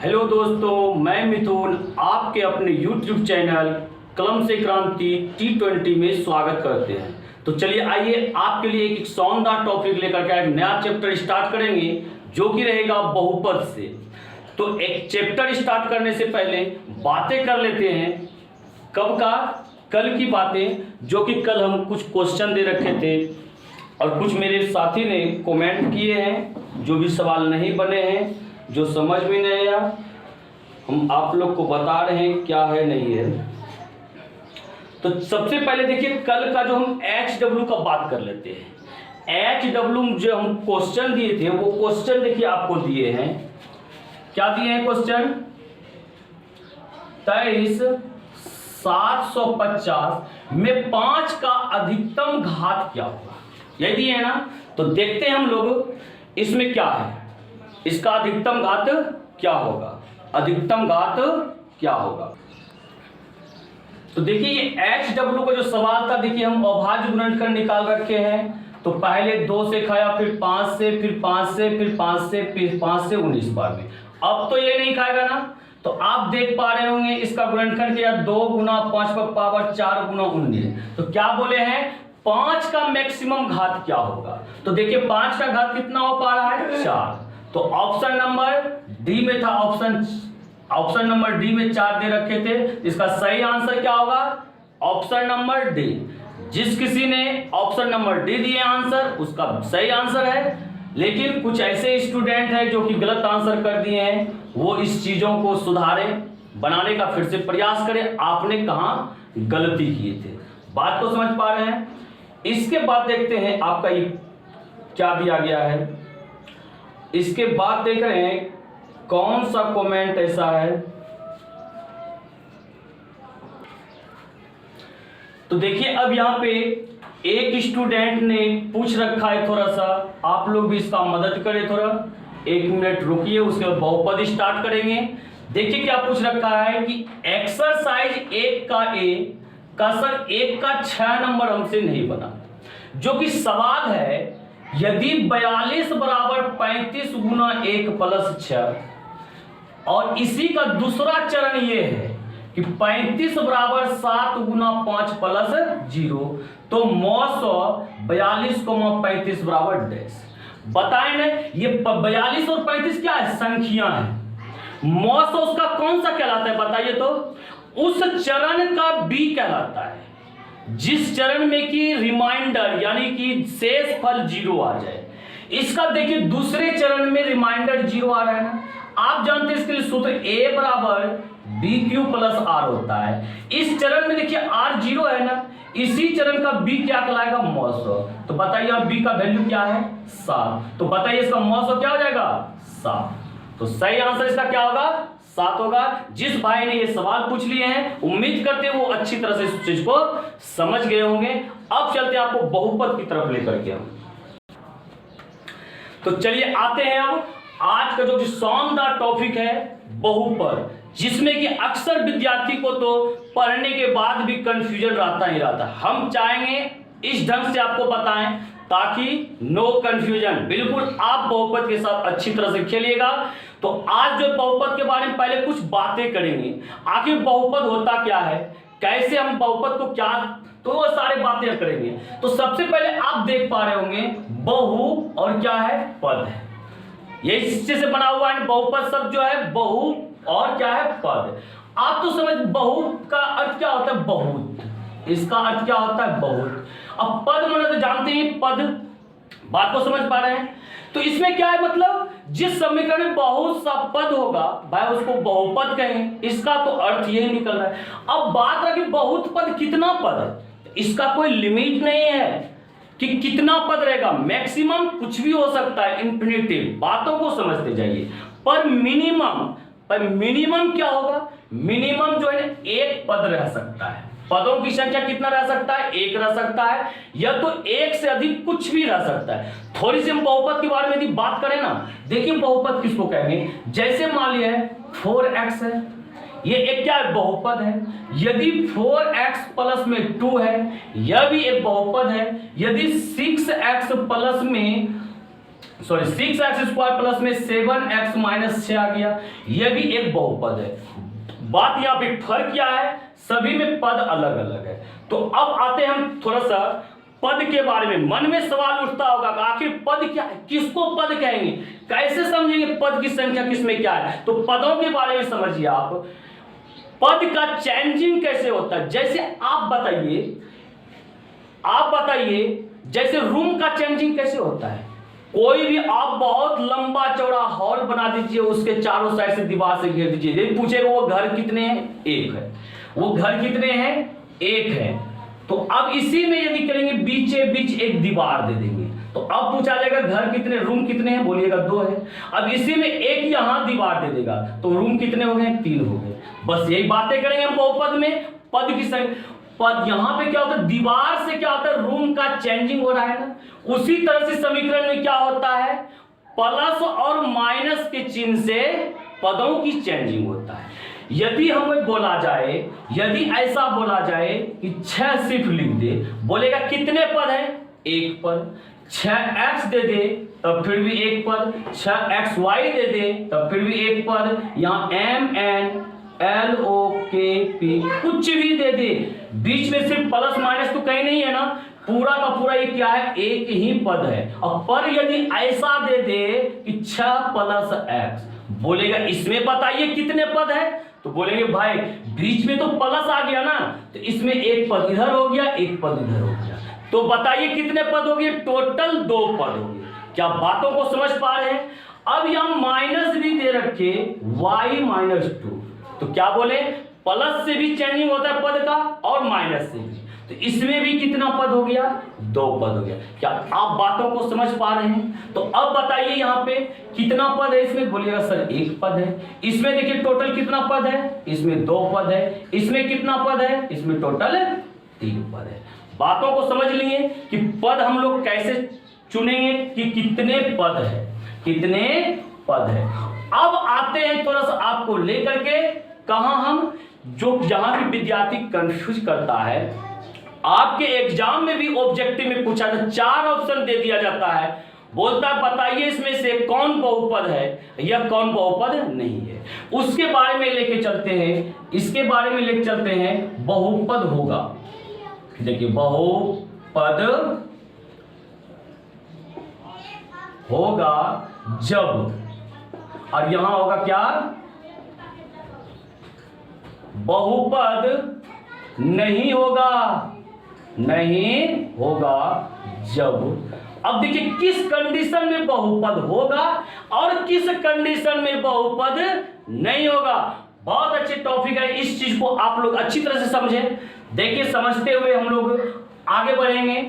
Hello दोस्तों, मैं मिथुन आपके अपने YouTube चैनल कलम से क्रांति T20 में स्वागत करते हैं। तो चलिए आइए आपके लिए एक शानदार टॉपिक लेकर के एक नया चैप्टर स्टार्ट करेंगे जो कि रहेगा बहुपद से। तो एक चैप्टर स्टार्ट करने से पहले बातें कर लेते हैं कब का, कल की बातें, जो कि कल हम कुछ क्वेश्चन दे रखे थे और कुछ मेरे साथी ने कमेंट किए हैं जो भी सवाल नहीं बने हैं, जो समझ में नहीं आया, हम आप लोग को बता रहे हैं क्या है नहीं है। तो सबसे पहले देखिए कल का जो हम HW का बात कर लेते हैं। HW जो हम क्वेश्चन दिए थे वो क्वेश्चन देखिए आपको दिए हैं, क्या दिए हैं क्वेश्चन? 23,750 में 5 का अधिकतम घात क्या होगा, यही दिए है ना। तो देखते हैं हम लोग इसमें क्या है, इसका अधिकतम घात क्या होगा, अधिकतम घात क्या होगा। तो देखिए ये HW का जो सवाल था, देखिए हम अभाज्य गुणनखंड निकाल रखे हैं। तो पहले 2 से खाया, फिर 5 से, फिर 5 से, फिर 5 से, फिर 5 से 19 बार में। अब तो ये नहीं खाएगा ना, तो आप देख पा रहे होंगे इसका गुणनखंड किया 2 गुना 5 पर पावर 4 गुना 19। तो क्या बोले हैं, 5 का मैक्सिमम घात क्या होगा। तो देखिए 5 का घात कितना हो पा रहा है, 4। तो ऑप्शन नंबर डी में था, ऑप्शन नंबर डी में 4 दे रखे थे। इसका सही आंसर क्या होगा, ऑप्शन नंबर डी। जिस किसी ने ऑप्शन नंबर डी दिए आंसर, उसका सही आंसर है। लेकिन कुछ ऐसे स्टूडेंट हैं जो कि गलत आंसर कर दिए हैं, वो इस चीजों को सुधारें, बनाने का फिर से प्रयास करें, आपने कहां गलती किए थे। बात तो समझ पा रहे हैं। इसके बाद देखते हैं आपका ये क्या दिया गया है। इसके बाद देख रहे हैं कौन सा कमेंट ऐसा है। तो देखिए अब यहां पे एक स्टूडेंट ने पूछ रखा है, थोड़ा सा आप लोग भी इसका मदद करें, थोड़ा 1 मिनट रुकिए, उसके बाद बहुपद स्टार्ट करेंगे। देखिए क्या पूछ रखा है कि एक्सरसाइज 1 का ए का सर 1 का 6 नंबर हमसे नहीं बना। जो कि सवाल है, यदि 42 बराबर 35 गुना 1 प्लस 6 और इसी का दूसरा चरण ये है कि 35 बराबर 7 गुना 5 प्लस 0, तो 942 को 35 बराबर डैश। बताएं ना, ये 42 और 35 क्या है, संख्या है। 900 उसका कौन सा कहलाता है बताइए, तो उस चरण का बी कहलाता है जिस चरण में कि रिमाइंडर यानी कि शेष फल 0 आ जाए। इसका देखिए दूसरे चरण में रिमाइंडर 0 आ रहा है ना। आप जानते हैं इसके लिए सूत्र A बराबर BQ प्लस R होता है। इस चरण में देखिए R 0 है ना, इसी चरण का B क्या कहलाएगा, 900। तो बताइए अब B का वैल्यू क्या है, 7। तो बताइए इसका 900 क्या हो जाएगा, 7। तो सही आंसर इसका क्या होगा, 7 होगा। जिस भाई ने ये सवाल पूछ लिए हैं, उम्मीद करते हैं वो अच्छी तरह से इस चीज को समझ गए होंगे। अब चलते हैं आपको बहुपद की तरफ लेकर के हम। तो चलिए आते हैं अब आज का जो शानदार टॉपिक है, बहुपद, जिसमें कि अक्सर विद्यार्थी को तो पढ़ने के बाद भी कंफ्यूजन रहता ही रहता। हम चाहेंगे इस ढंग से आपको बताएं ताकि नो कंफ्यूजन, बिल्कुल आप बहुपद के साथ अच्छी तरह से खेलिएगा। तो आज जो बहुपद के बारे में पहले कुछ बातें करेंगे, आखिर बहुपद होता क्या है, कैसे हम बहुपद को क्या, तो वो सारे बातें करेंगे। तो सबसे पहले आप देख पा रहे होंगे बहु और क्या है, पद है। ये इससे से बना हुआ है बहुपद शब्द जो है, बहु और क्या है, पद। आप तो समझ, बहु का अर्थ क्या होता है, बहुत। इसका अर्थ क्या होता है, बहुत। अब पद मतलब तो जानते हैं पद, बात को समझ पा रहे हैं। तो इसमें क्या है, मतलब जिस समीकरण में बहुत सा पद होगा भाई उसको बहुपद कहेंगे। इसका तो अर्थ यही निकल रहा है। अब बात रहा कि बहुत पद कितना पद है, इसका कोई लिमिट नहीं है कि कितना पद रहेगा, मैक्सिमम कुछ भी हो सकता है, इंफिनिटिव। बातों को समझते जाइए। पर मिनिमम क्या होगा, मिनिमम जो है 1 पद रह सकता है। पदों की संख्या कितना रह सकता है, 1 रह सकता है, या तो 1 से अधिक कुछ भी रह सकता है। थोड़ी सी हम बहुपद के बारे में यदि बात करें ना, देखिए बहुपद किसको कहेंगे, जैसे मान लिया 4x है, ये एक क्या है, बहुपद है। यदि 4x प्लस में 2 है, यह भी एक बहुपद है। यदि 6x प्लस में सॉरी 6x स्क्वायर प्लस में 7x माइनस 6 आ गया, यह भी एक बहुपद है। बात यहाँ पे फर्क क्या है, सभी में पद अलग अलग है। तो अब आते हैं हम थोड़ा सा पद के बारे में। मन में सवाल उठता होगा कि आखिर पद क्या है, किसको पद कहेंगे, कैसे समझेंगे पद की संख्या किसमें क्या है। तो पदों के बारे में समझिए आप, पद का चेंजिंग कैसे होता है। जैसे आप बताइए जैसे रूम का चेंजिंग कैसे होता है। कोई भी आप बहुत लंबा चौड़ा हॉल बना दीजिए, उसके चारों साइड से दीवार से घेर दीजिए, यदि पूछेगा वो घर कितने हैं, एक है, वो घर कितने हैं, एक है। तो अब इसी में यदि करेंगे बीचे बीच एक दीवार दे देंगे, तो अब पूछा जाएगा घर कितने, रूम कितने हैं, बोलिएगा 2 है। अब इसी में एक यहां दीवार दे देगा, तो रूम कितने हो गए, 3 हो गए। बस यही बातें करेंगे हम बहुपद में। पद की संख्या, पद यहां पे क्या होता है, दीवार से क्या होता है, रूम का चेंजिंग हो रहा है ना। उसी तरह से समीकरण में क्या होता है, प्लस और माइनस के चिन्ह से पदों की चेंजिंग होता है। यदि हमें बोला जाए, यदि ऐसा बोला जाए कि 6 सिर्फ लिख दे, बोलेगा कितने पद है, एक पद। 6x दे दे तब फिर भी एक पद, 6xy दे दे तब फिर भी एक पद। यहाँ MNLOKP कुछ भी दे दे, बीच में सिर्फ प्लस माइनस तो कहीं नहीं है ना, पूरा का पूरा ये क्या है, एक ही पद है। अब पर यदि ऐसा दे दे कि 6 + x, बोलेगा इसमें बताइए कितने पद है, तो बोलेंगे भाई बीच में तो प्लस आ गया ना, तो इसमें एक पद इधर हो गया, एक पद इधर हो गया, तो बताइए कितने पद हो गए, टोटल 2 पद हो गए। क्या बातों को समझ पा रहे हैं। अब यहां माइनस भी दे रखे, y-2, तो क्या बोले, प्लस से भी चेंजिंग होता है पद का और माइनस से भी, तो इसमें भी कितना पद हो गया, 2 पद हो गया। क्या आप बातों को समझ पा रहे हैं। तो अब बताइए यहाँ पे कितना पद है, इसमें बोलिएगा सर 1 पद है। इसमें देखिए टोटल कितना पद है, इसमें 2 पद है। इसमें कितना पद है, इसमें टोटल 3 पद है। बातों को समझ लिए कि पद हम लोग कैसे चुनेंगे कि कितने पद है, कितने पद है। अब आते हैं थोड़ा सा आपको लेकर के, कहां हम, जो जहां भी विद्यार्थी कंफ्यूज करता है, आपके एग्जाम में भी ऑब्जेक्टिव में पूछा था, 4 ऑप्शन दे दिया जाता है, बोलता है बताइए इसमें से कौन बहुपद है या कौन बहुपद नहीं है। उसके बारे में लेके चलते हैं, इसके बारे में लेके चलते हैं। बहुपद होगा, देखिए बहुपद होगा जब, और यहां होगा क्या, बहुपद नहीं होगा, नहीं होगा जब। अब देखिए किस कंडीशन में बहुपद होगा और किस कंडीशन में बहुपद नहीं होगा। बहुत अच्छे टॉपिक है, इस चीज को आप लोग अच्छी तरह से समझें। देखिए समझते हुए हम लोग आगे बढ़ेंगे।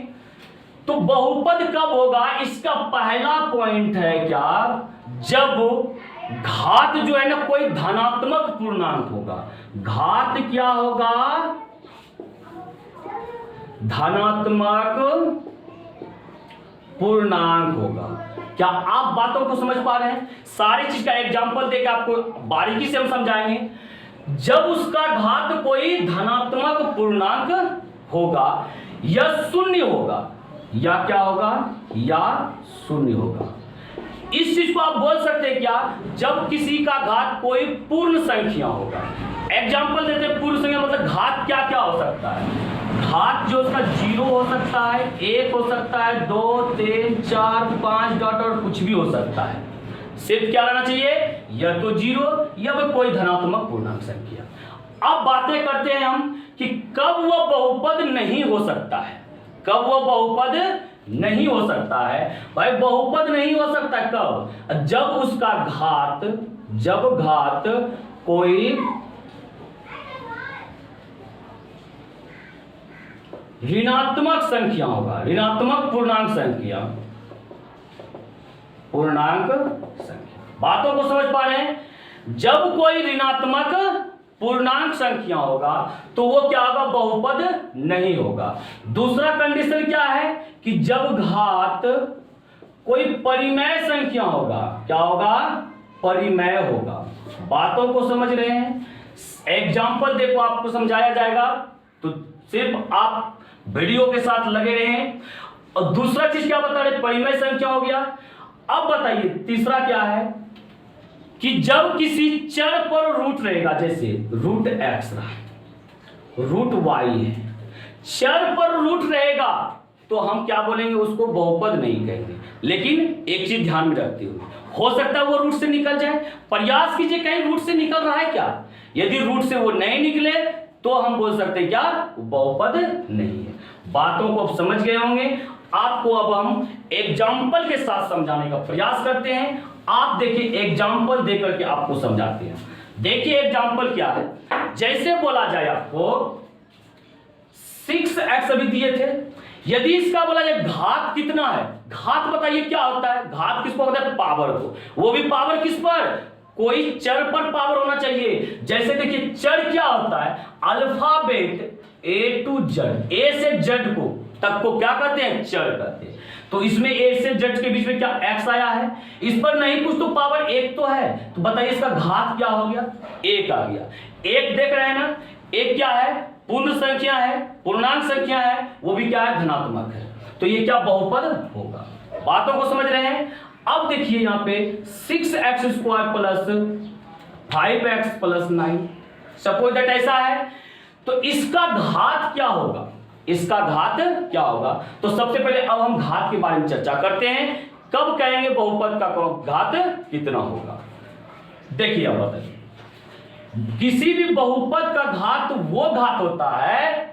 तो बहुपद कब होगा, इसका पहला पॉइंट है क्या, जब घात जो है ना कोई धनात्मक पूर्णांक होगा। घात क्या होगा, धनात्मक पूर्णांक होगा। क्या आप बातों को समझ पा रहे हैं। सारी चीज का एग्जांपल देकर आपको बारीकी से हम समझाएंगे। जब उसका घात कोई धनात्मक पूर्णांक होगा या शून्य होगा, या क्या होगा, या शून्य होगा। इस चीज को आप बोल सकते हैं क्या, जब किसी का घात कोई पूर्ण संख्या होगा। एग्जांपल देते हैं, पूर्ण संख्या मतलब घात क्या क्या हो सकता है। घात जो उसका 0 हो सकता है, 1 हो सकता है, 2, 3, 4, 5 डॉट और कुछ भी हो सकता है। सिर्फ क्या रहना चाहिए, या तो 0 या फिर कोई धनात्मक पूर्णांक संख्या। अब बातें करते हैं हम कि कब वह बहुपद नहीं हो सकता है, कब वह बहुपद नहीं हो सकता है। भाई बहुपद नहीं हो सकता कब, जब उसका घात, जब घात कोई ऋणात्मक संख्या होगा, ऋणात्मक पूर्णांक संख्या, पूर्णांक संख्या। बातों को समझ पा रहे हैं। जब कोई ऋणात्मक पूर्णांक संख्या होगा तो वो क्या होगा, बहुपद नहीं होगा। दूसरा कंडीशन क्या है कि जब घात कोई परिमेय संख्या होगा, क्या होगा, परिमेय होगा। बातों को समझ रहे हैं। एग्जाम्पल देखो आपको समझाया जाएगा, तो सिर्फ आप वीडियो के साथ लगे रहें। और दूसरा चीज क्या बता रहे, परिमेय संख्या हो गया। अब बताइए तीसरा क्या है कि जब किसी चर पर रूट रहेगा, जैसे रूट एक्स रहा, रूट वाई है, चर पर रूट रहेगा तो हम क्या बोलेंगे, उसको बहुपद नहीं कहेंगे। लेकिन एक चीज ध्यान में रखते हुए, हो सकता है वो रूट से निकल जाए, प्रयास कीजिए कहीं रूट से निकल रहा है क्या। यदि रूट से वो नहीं निकले तो हम बोल सकते हैं क्या, बहुपद नहीं है। बातों को आप समझ गए होंगे। आपको अब हम एग्जाम्पल के साथ समझाने का प्रयास करते हैं। आप देखिए एग्जाम्पल देकर के आपको समझाते हैं। देखिए एग्जाम्पल क्या है। जैसे बोला जाए आपको 6x अभी दिए थे, यदि इसका बोला जाए घात कितना है, घात बताइए क्या होता है, घात किसको होता है, पावर को, वो भी पावर किस पर, कोई चर पर पावर होना चाहिए। जैसे देखिए चर क्या होता है, अल्फाबेट ए टू जेड, ए से जेड को तक को क्या कहते हैं, चर कहते हैं। तो इसमें ए से जेड के बीच में क्या एक्स आया है, इस पर नहीं कुछ तो पावर एक तो है, तो बताइए इसका घात क्या हो गया, एक आ गया। एक देख रहे हैं ना, एक क्या है, पूर्ण संख्या है, पूर्णांक संख्या है, वो भी क्या है, धनात्मक है। तो ये क्या बहुपद होगा। बातों को समझ रहे हैं। अब देखिए यहाँ पे 6x square plus 5x plus 9, suppose that ऐसा है, तो इसका घात क्या होगा, इसका घात क्या होगा। तो सबसे पहले अब हम घात के बारे में चर्चा करते हैं। कब कहेंगे बहुपद का घात कितना होगा। देखिए अब बताइए, किसी भी बहुपद का घात वो घात होता है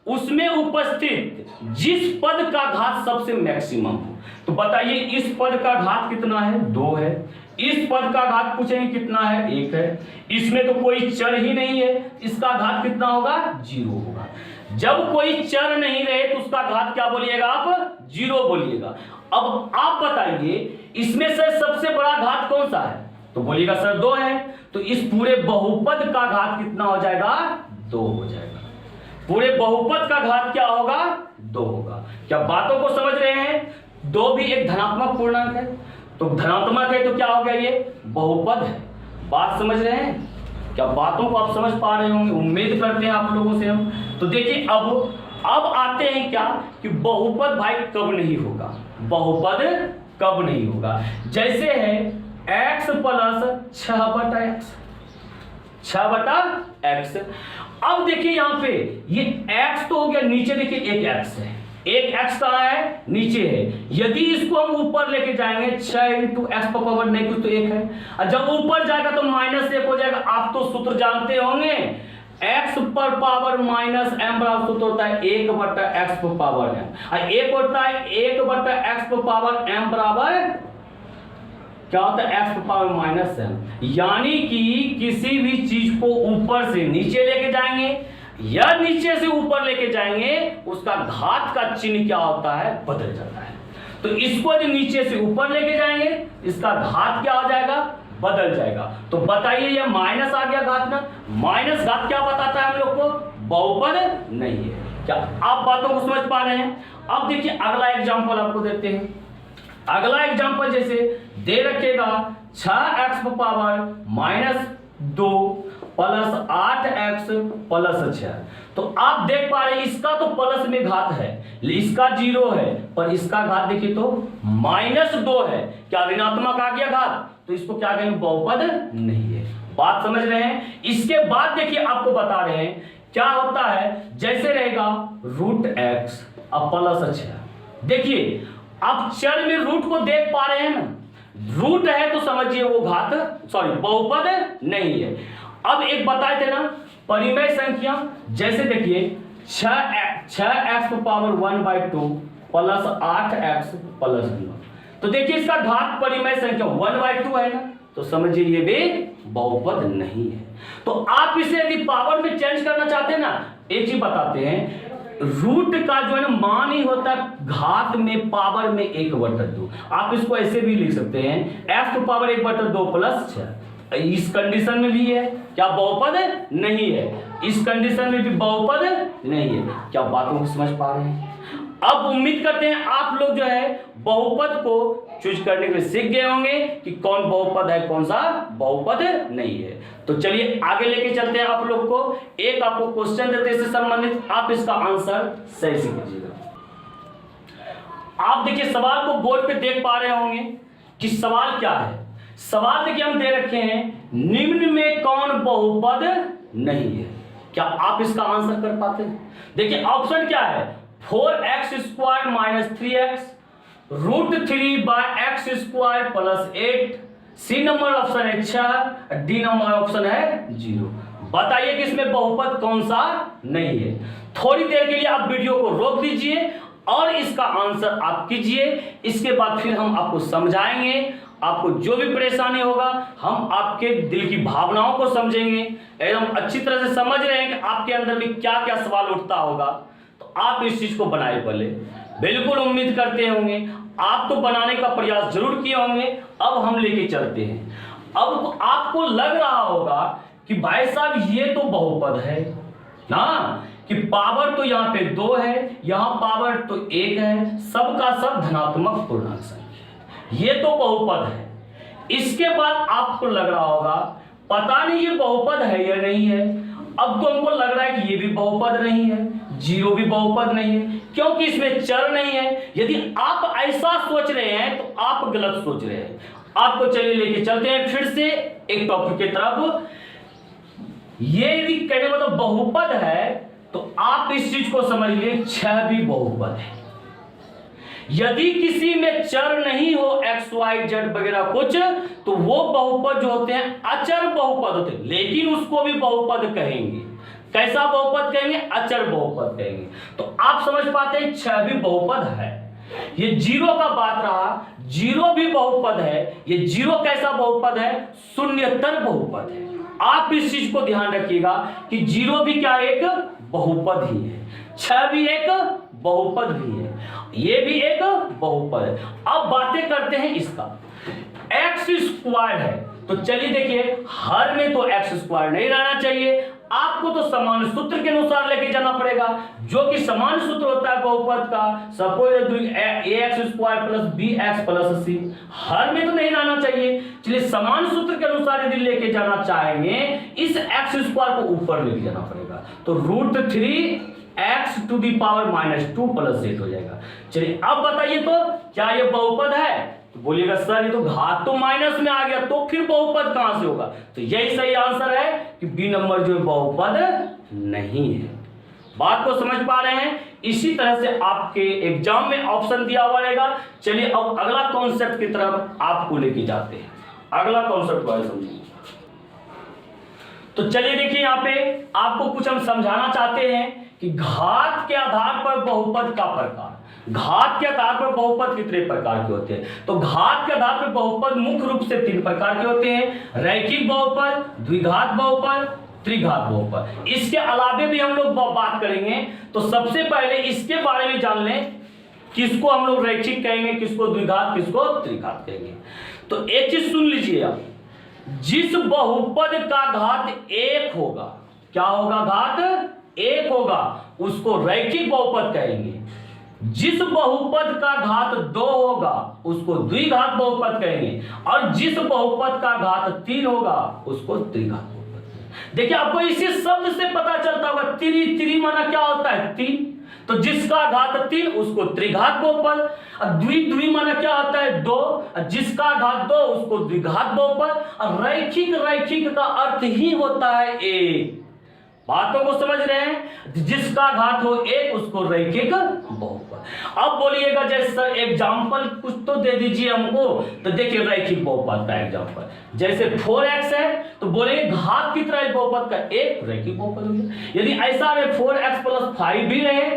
उसमें उपस्थित जिस पद का घात सबसे मैक्सिमम हो। तो बताइए इस पद का घात कितना है, 2 है। इस पद का घात पूछेंगे कितना है, 1 है। इसमें तो कोई चर ही नहीं है, इसका घात कितना होगा, 0 होगा। जब कोई चर नहीं रहे तो उसका घात क्या बोलिएगा आप, 0 बोलिएगा। अब आप बताइए इसमें से सबसे बड़ा घात कौन सा है, तो बोलिएगा सर 2 है। तो इस पूरे बहुपद का घात कितना हो जाएगा, 2 हो जाएगा। पूरे बहुपद का घात क्या होगा, 2 होगा। क्या बातों को समझ रहे हैं। 2 भी एक धनात्मक पूर्णांक है, तो धनात्मक है तो क्या हो गया, ये बहुपद है। बात समझ रहे हैं। क्या बातों को आप समझ पा रहे होंगे, उम्मीद करते हैं आप लोगों से हम। तो देखिए अब आते हैं क्या कि बहुपद भाई कब नहीं होगा, बहुपद कब नहीं होगा। जैसे है x प्लस 6/x, 6/x। अब देखिए यहां पे ये x तो हो गया, नीचे देखिए एक x है, एक x कहां है, नीचे है। यदि इसको हम ऊपर लेके जाएंगे 6 इंटू एक्स पर पावर नहीं कुछ तो 1 है, और जब ऊपर जाएगा तो -1 हो जाएगा। आप तो सूत्र जानते होंगे, x पर पावर माइनस m बराबर सूत्र होता है 1/x पर पावर m, और एक होता है 1/x पर पावर m बराबर क्या होता है, x पर पावर -m। यानी कि किसी भी चीज को ऊपर से नीचे लेके जाएंगे या नीचे से ऊपर लेके जाएंगे, उसका घात का चिन्ह क्या होता है, बदल जाता है। तो इसको यदि नीचे से ऊपर लेके जाएंगे, इसका घात क्या हो जाएगा, बदल जाएगा। तो बताइए ये माइनस आ गया घात ना, माइनस घात क्या बताता है हम लोग को, बहुपद नहीं है। क्या आप बातों को समझ पा रहे हैं। अब देखिए अगला एग्जांपल आपको देते हैं। अगला एग्जांपल जैसे दे रखेगा 6x power -2 plus 8x plus 6। तो आप देख पा रहे हैं इसका तो प्लस में घात है, इसका 0 है, पर इसका घात देखिए तो -2 है। क्या ऋणात्मक आ गया घात, तो इसको क्या कहेंगे, बहुपद नहीं है। बात समझ रहे हैं। इसके बाद देखिए आपको बता रहे हैं क्या होता है। जैसे रहेगा √x अब प्लस 6। देखिए आप चर में रूट को देख पा रहे हैं ना, रूट है तो समझिए वो घात बहुपद नहीं है। अब एक बताए थे ना परिमेय संख्या, जैसे देखिए 6x पर पावर 1/2 प्लस 8x प्लस 9। तो देखिए इसका घात परिमेय संख्या 1/2 है ना, तो समझिए ये भी बहुपद नहीं है। तो आप इसे यदि पावर में चेंज करना चाहते हैं ना, एक चीज बताते हैं, रूट का जो है ना मान ही होता है घात में पावर में 1/2। आप इसको ऐसे भी लिख सकते हैं x to पावर 1/2 प्लस 6। इस कंडीशन में भी है क्या, बहुपद नहीं है। इस कंडीशन में भी बहुपद नहीं है। क्या बातों को समझ पा रहे हैं। अब उम्मीद करते हैं आप लोग जो है बहुपद को चूज करने के लिए सीख गए होंगे कि कौन बहुपद है कौन सा बहुपद नहीं है। तो चलिए आगे लेके चलते हैं आप लोग को। एक आपको क्वेश्चन देते हैं इससे संबंधित, आप इसका आंसर सही से कीजिएगा। आप देखिए सवाल को बोर्ड पे देख पा रहे होंगे कि सवाल क्या है। सवाल देखिए हम दे रखे हैं, निम्न में कौन बहुपद नहीं है। क्या आप इसका आंसर कर पाते हैं? देखिए ऑप्शन क्या है, 4x² minus 3x, √3/x² plus 8, C number option है 6, डी नंबर ऑप्शन है 0। बताइए कि इसमें बहुपद कौन सा नहीं है। थोड़ी देर के लिए आप वीडियो को रोक दीजिए और इसका आंसर आप कीजिए। इसके बाद फिर हम आपको समझाएंगे, आपको जो भी परेशानी होगा हम आपके दिल की भावनाओं को समझेंगे, एकदम अच्छी तरह से समझ रहे हैं कि आपके अंदर में क्या क्या सवाल उठता होगा। तो आप इस चीज को बनाए पहले, बिल्कुल उम्मीद करते होंगे आप तो बनाने का प्रयास जरूर किए होंगे। अब हम लेके चलते हैं। अब आपको लग रहा होगा कि भाई साहब ये तो बहुपद है ना, कि पावर तो यहाँ पे 2 है, यहाँ पावर तो 1 है, सबका सब धनात्मक पूर्णांक संख्या, ये तो बहुपद है। इसके बाद आपको लग रहा होगा पता नहीं ये बहुपद है या नहीं है। अब तो हमको लग रहा है कि ये भी बहुपद नहीं है, 0 भी बहुपद नहीं है, क्योंकि इसमें चर नहीं है। यदि आप ऐसा सोच रहे हैं तो आप गलत सोच रहे हैं। आपको चलिए लेके चलते हैं फिर से एक टॉपिक की तरफ। ये यदि कहने मतलब बहुपद है तो आप इस चीज को समझ लीजिए 6 भी बहुपद है। यदि किसी में चर नहीं हो x y z वगैरह कुछ, तो वो बहुपद जो होते हैं अचर बहुपद होते हैं, लेकिन उसको भी बहुपद कहेंगे। कैसा बहुपद कहेंगे? अचर बहुपद कहेंगे। तो आप समझ पाते हैं 6 भी बहुपद है। ये 0 का बात रहा, 0 भी बहुपद है। ये 0 कैसा बहुपद है? शून्यतर बहुपद है। आप इस चीज को ध्यान रखिएगा कि 0 भी क्या एक बहुपद ही है, 6 भी एक बहुपद भी है, ये भी एक बहुपद है। अब बातें करते हैं इसका। x² है तो चलिए देखिए, हर में तो x² नहीं रहना चाहिए, आपको तो समान सूत्र के अनुसार लेके जाना पड़ेगा, जो कि समान सूत्र होता है बहुपद का। Suppose ax² plus bx plus c, हर में तो नहीं रहना चाहिए। चलिए समान सूत्र के अनुसार यदि लेके जाना चाहेंगे, इस x² को ऊपर लेके जाना पड़ेगा, तो √3x to the power -2 plus 8 हो जाएगा। चलिए अब बताइए तो क्या ये बहुपद है? तो बोलिएगा सर ये तो घात तो माइनस में आ गया, तो फिर बहुपद कहां से होगा? तो यही सही आंसर है कि बी नंबर जो बहुपद नहीं है। बात को समझ पा रहे हैं? इसी तरह से आपके एग्जाम में ऑप्शन दिया हुआ रहेगा। चलिए अब अगला कॉन्सेप्ट की तरफ आपको लेके जाते हैं। अगला कॉन्सेप्ट को समझिए। तो चलिए देखिए, यहाँ पे आपको कुछ हम समझाना चाहते हैं कि घात के आधार पर बहुपद का प्रकार। घात के आधार पर बहुपद कितने प्रकार के होते हैं? तो घात के आधार पर बहुपद मुख्य रूप से 3 प्रकार के होते हैं, रैखिक बहुपद, द्विघात बहुपद, त्रिघात बहुपद। इसके अलावे भी हम लोग बात करेंगे। तो सबसे पहले इसके बारे में जान लें, किसको हम लोग रैखिक कहेंगे, किसको द्विघात, किसको त्रिघात कहेंगे। तो एक चीज सुन लीजिए आप, जिस बहुपद का घात 1 होगा, क्या होगा? घात 1 होगा, उसको रैखिक बहुपद कहेंगे। जिस बहुपद का घात 2 होगा उसको द्विघात बहुपद कहेंगे, और जिस बहुपद का घात 3 होगा उसको त्रिघात बहुपद। देखिए आपको इसी शब्द से पता चलता होगा, त्रि माना क्या होता है? 3। तो जिसका घात 3 उसको त्रिघात बहुपद, और द्वि माना क्या होता है? 2, और जिसका घात 2 उसको द्विघात बहुपद। और रैखिक का अर्थ ही होता है 1। बातों को समझ रहे हैं? जिसका घात हो 1 उसको रैखिक बहुपद। अब बोलिएगा जैसे सर एग्जांपल कुछ तो दे दीजिए हमको। तो देखिए रैखिक बहुपद का एग्जांपल, जैसे 4x है तो बोलेंगे घात कितना है बहुपद का? 1, रैखिक बहुपद हो गया। यदि ऐसा है 4x प्लस 5 भी रहे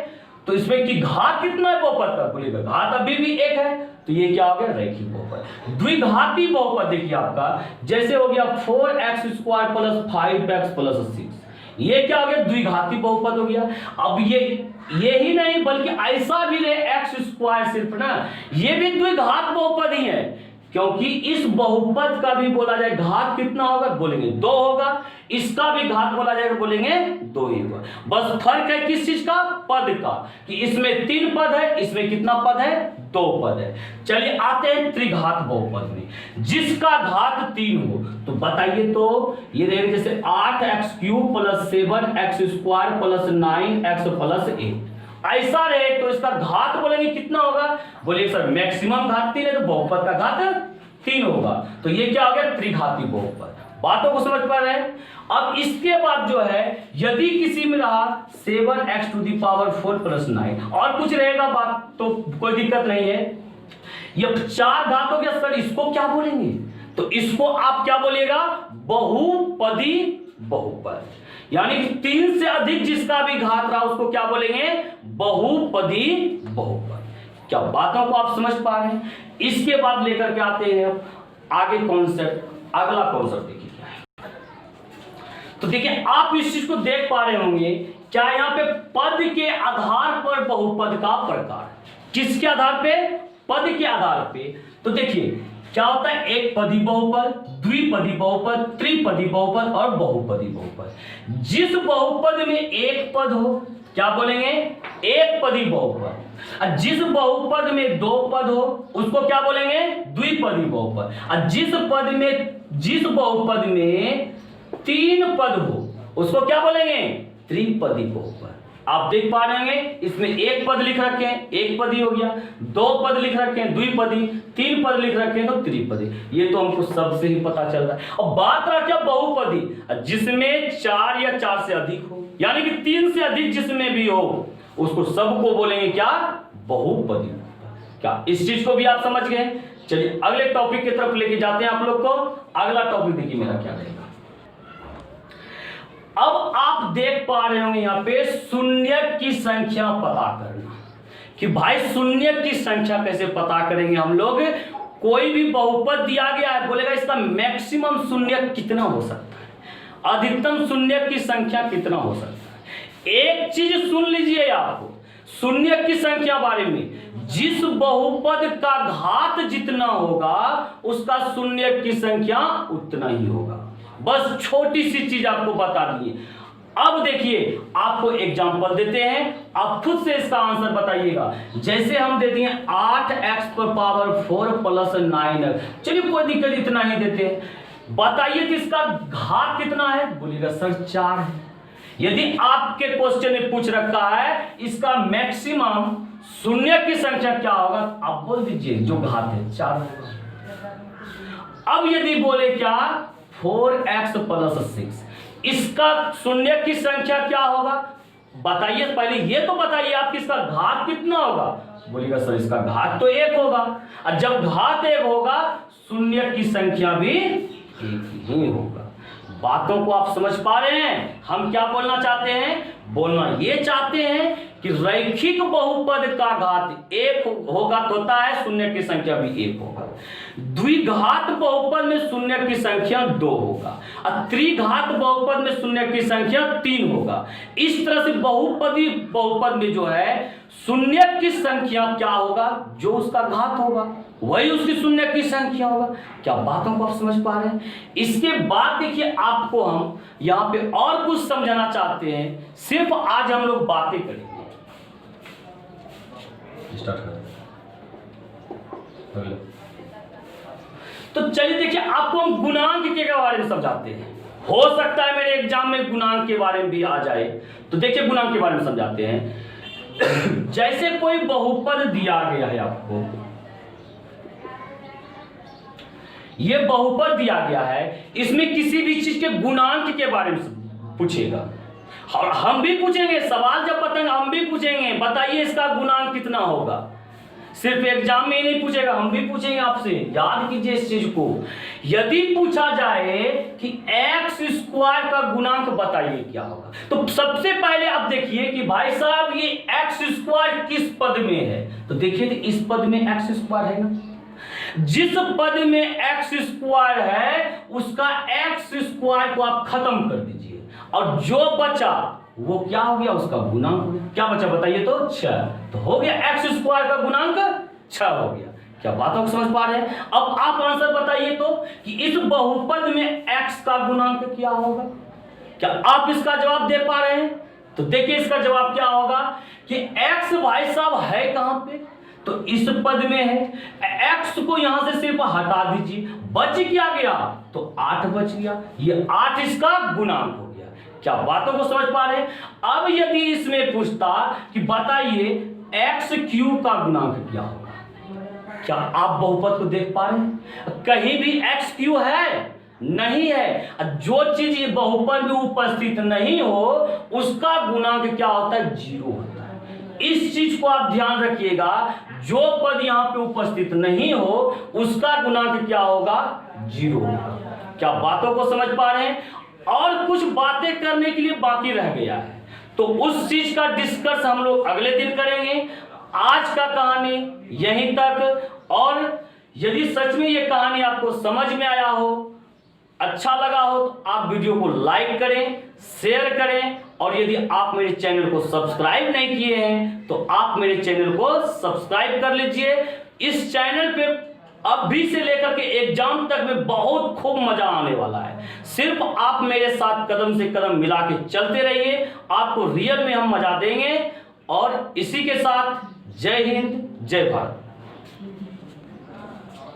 तो इसमें की घात कितना है बहुपद का? बोलिएगा घात अभी भी 1 है, तो ये क्या हो गया? रैखिक बहुपद। द्विघाती बहुपद देखिए आपका, जैसे हो गया 4x² प्लस 5x प्लस 6, ये क्या हो गया? द्विघाती बहुपद हो गया। अब ये ही नहीं बल्कि ऐसा भी रहे x² सिर्फ ना, ये भी द्विघात बहुपद ही है, क्योंकि इस बहुपद का भी बोला जाए घात कितना होगा? बोलेंगे 2 होगा। इसका भी घात बोला जाएगा, बोलेंगे 2 ही होगा। बस फर्क है किस चीज का? पद का, कि इसमें 3 पद है, इसमें कितना पद है? 2 पद है। चलिए आते हैं त्रिघात बहुपद में। जिसका घात 3 हो तो बताइए तो ये रहेगा जैसे 8x³ plus 7x² plus 9x plus 8, ऐसा रहे तो इसका घात बोलेंगे कितना होगा? बोलिए सर मैक्सिमम घात 3 है तो बहुपद का घात 3 होगा। तो ये क्या हो गया, त्रिघाती बहुपद। बातों को समझ पा रहे हैं। अब इसके बाद जो है, यदि किसी में रहा 7x⁴ + 9 और कुछ रहेगा बात तो कोई दिक्कत नहीं है। ये 4 घात हो गया सर, इसको क्या बोलेंगे, तो इसको आप क्या बोलिएगा, बहुपदी बहुपद। यानी कि 3 से अधिक जिसका भी घात रहा उसको क्या बोलेंगे, बहुपदी बहुपद। क्या बातों को आप समझ पा रहे हैं। इसके बाद लेकर के आते हैं आगे कॉन्सेप्ट, अगला कॉन्सेप्ट देखिए क्या है। तो देखिए आप इस चीज को देख पा रहे होंगे, क्या यहाँ पे पद के आधार पर बहुपद का प्रकार, किसके आधार पे, पद के आधार पे। तो देखिए क्या होता है, एक पदी बहुपद, द्विपदी बहुपद, त्रिपदी बहुपद और बहुपदी बहुपद। जिस बहुपद में एक पद हो क्या बोलेंगे, एक पदी बहुपद। और जिस बहुपद में 2 पद हो उसको क्या बोलेंगे, द्विपदी बहुपद। और जिस बहुपद में 3 पद हो उसको क्या बोलेंगे, त्रिपदी बहुपद। आप देख पा रहे होंगे इसमें एक पद लिख रखे हैं, एक पदी हो गया, 2 पद लिख रखे हैं द्विपदी, 3 पद लिख रखे हैं तो त्रिपदी। ये तो हमको सबसे ही पता चल रहा है। और बात रहा क्या, बहुपदी, जिसमें 4 या 4 से अधिक हो, यानी कि 3 से अधिक जिसमें भी हो उसको सबको बोलेंगे क्या, बहुपदी। क्या इस चीज को भी आप समझ गए। चलिए अगले टॉपिक की तरफ लेके जाते हैं आप लोग को। अगला टॉपिक देखिए मेरा क्या रहेगा। अब आप देख पा रहे होंगे यहाँ पे शून्य की संख्या पता करना, कि भाई शून्य की संख्या कैसे पता करेंगे हम लोग। कोई भी बहुपद दिया गया है, बोलेगा इसका मैक्सिमम शून्य कितना हो सकता है, अधिकतम शून्य की संख्या कितना हो सकता है। एक चीज सुन लीजिए आपको शून्य की संख्या बारे में, जिस बहुपद का घात जितना होगा उसका शून्य की संख्या उतना ही होगा। बस छोटी सी चीज आपको बता दिए। अब देखिए आपको एग्जांपल देते हैं, आप खुद से इसका आंसर बताइएगा। जैसे हम देते हैं 8x⁴ + 9x, चलिए कोई दिक्कत, इतना ही देते हैं। बताइए कि इसका घात कितना है, बोलिएगा सर 4 है। यदि आपके क्वेश्चन में पूछ रखा है इसका मैक्सिमम शून्य की संख्या क्या होगा, आप बोल दीजिए जो घात है 4 होगा। अब यदि बोले क्या 4x + 6, इसका शून्य की संख्या क्या होगा, बताइए। पहले ये तो बताइए आप इसका घात कितना होगा, बोलिएगा सर इसका घात तो 1 होगा। और जब घात 1 होगा शून्य की संख्या भी 1 ही होगा। बातों को आप समझ पा रहे हैं। हम क्या बोलना चाहते हैं, बोलना ये चाहते हैं कि रैखिक बहुपद का घात 1 होगा तो होता है शून्य की संख्या भी 1 होगा। द्विघात बहुपद में शून्य की संख्या 2 होगा और त्रिघात बहुपद में शून्य की संख्या 3 होगा। इस तरह से बहुपदी बहुपद में जो है शून्य की संख्या क्या होगा, जो उसका घात होगा वही उसकी शून्य की संख्या होगा। क्या बातों को आप समझ पा रहे हैं। इसके बाद देखिए आपको हम यहाँ पे और कुछ समझाना चाहते हैं, सिर्फ आज हम लोग बातें करेंगे। स्टार्ट करें। तो चलिए देखिए आपको हम गुणांक के बारे में समझाते हैं। हो सकता है मेरे एग्जाम में गुणांक के बारे में भी आ जाए, तो देखिए गुणांक के बारे में समझाते हैं। जैसे कोई बहुपद दिया गया है आपको, ये बहुपद दिया गया है, इसमें किसी भी चीज के गुणांक के बारे में पूछेगा और हम भी पूछेंगे सवाल, जब बताएंगे हम भी पूछेंगे बताइए इसका गुणांक कितना होगा। सिर्फ एग्जाम में ही नहीं पूछेगा, हम भी पूछेंगे आपसे, याद कीजिए इस चीज को। यदि पूछा जाए कि x² का गुणांक बताइए क्या होगा, तो सबसे पहले आप देखिए कि भाई साहब ये x² किस पद में है। तो देखिए तो इस पद में x² है ना, जिस पद में x² है उसका x² को आप खत्म कर दीजिए और जो बचा वो क्या हो गया, उसका गुणांक हो गया। क्या बचा बताइए, तो 6। तो हो गया x² का गुणांक 6 हो गया। क्या बातों को समझ पा रहे हैं। अब आप आंसर बताइए तो कि इस बहुपद में x का गुणांक क्या होगा। क्या आप इसका जवाब दे पा रहे हैं। तो देखिए इसका जवाब क्या होगा कि x भाई साहब है कहां पे, तो इस पद में है। x को यहां से सिर्फ हटा दीजिए, बच क्या गया, तो 8 बच गया। ये 8 इसका गुणांक हो गया। क्या बातों को समझ पा रहे हैं। अब यदि इसमें पूछता कि बताइए x³ का गुणांक क्या होगा, क्या आप बहुपद को देख पा रहे हैं? कहीं भी एक्स क्यू है? नहीं है। जो चीज ये बहुपद में उपस्थित नहीं हो उसका गुणांक क्या होता है? जीरो होता है। इस चीज को आप ध्यान रखिएगा, जो पद यहां पे उपस्थित नहीं हो उसका गुणांक क्या होगा? जीरो होगा। क्या बातों को समझ पा रहे हैं? और कुछ बातें करने के लिए बाकी रह गया है, तो उस चीज का डिस्कस हम लोग अगले दिन करेंगे। आज का कहानी यहीं तक। और यदि सच में ये कहानी आपको समझ में आया हो, अच्छा लगा हो, तो आप वीडियो को लाइक करें, शेयर करें, और यदि आप मेरे चैनल को सब्सक्राइब नहीं किए हैं तो आप मेरे चैनल को सब्सक्राइब कर लीजिए। इस चैनल पे अभी से लेकर के एग्जाम तक में बहुत खूब मजा आने वाला है। सिर्फ आप मेरे साथ कदम से कदम मिला के चलते रहिए, आपको रियल में हम मजा देंगे। और इसी के साथ जय हिंद, जय भारत।